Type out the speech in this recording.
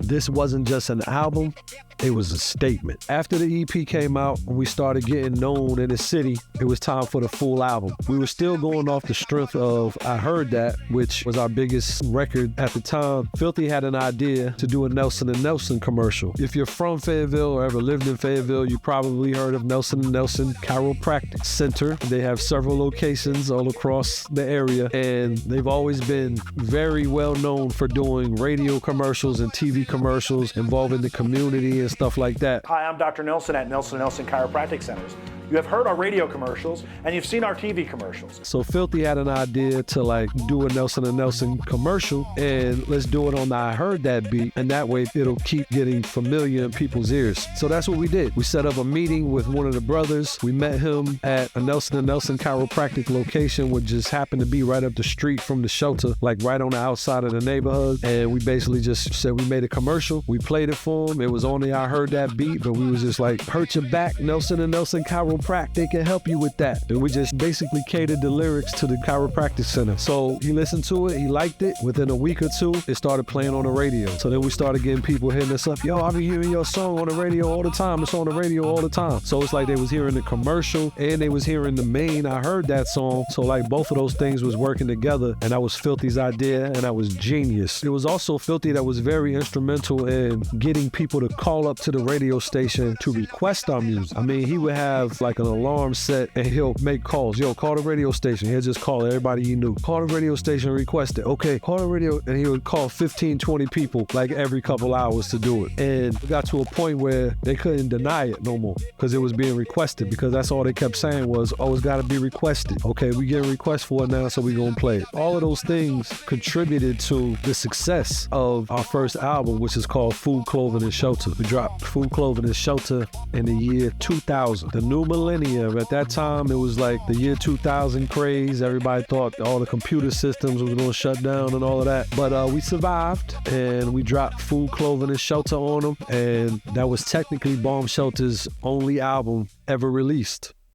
this wasn't just an album, it was a statement. After the EP came out and we started getting known in the city, it was time for the full album. We were still going off the strength of I Heard That, which was our biggest record at the time. Filthy had an idea to do a Nelson & Nelson commercial. If you're from Fayetteville or ever lived in Fayetteville, you probably heard of Nelson & Nelson Chiropractic Center. They have several locations all across the area, and they've always been very well known for doing radio commercials and TV commercials involving the community and stuff like that. Hi, I'm Dr. Nelson at Nelson & Nelson Chiropractic Centers. You have heard our radio commercials and you've seen our TV commercials. So Filthy had an idea to like do a Nelson & Nelson commercial, and let's do it on the I Heard That beat, and that way it'll keep getting familiar in people's ears. So that's what we did. We set up a meeting with one of the brothers. We met him at a Nelson & Nelson Chiropractic location, which just happened to be right up the street from the Sheltuh, like right on the outside of the neighborhood. And we basically just said we made a commercial. We played it for him. It was on the I Heard That beat, but we was just like, hurt your back, Nelson & Nelson Chiropractic, they can help you with that. And we just basically catered the lyrics to the chiropractic center. So he listened to it, he liked it. Within a week or two, it started playing on the radio. So then we started getting people hitting us up, yo, I've been hearing your song on the radio all the time. It's on the radio all the time. So it's like they was hearing the commercial and they was hearing the main I Heard That song. So like both of those things was working together, and that was Filthy's idea, and that was genius. It was also Filthy that was very instrumental in getting people to call up to the radio station to request our music. I mean, he would have like an alarm set and he'll make calls. Yo, call the radio station. He'll just call everybody he knew. Call the radio station, request it. Okay, call the radio, and he would call 15, 20 people like every couple hours to do it. And it got to a point where they couldn't deny it no more because it was being requested, because that's all they kept saying was, oh, it's got to be requested. Okay, we get a request for it now, so we gonna play it. All of those things contributed to the success of our first album, which is called Food, Clothing, and Shelter. We dropped Food, Clothing, and Shelter in the year 2000. The new millennium, at that time, it was like the year 2000 craze. Everybody thought all the computer systems was gonna shut down and all of that. But we survived, and we dropped Food, Clothing, and Shelter on them, and that was technically Bomb Shelter's only album ever released.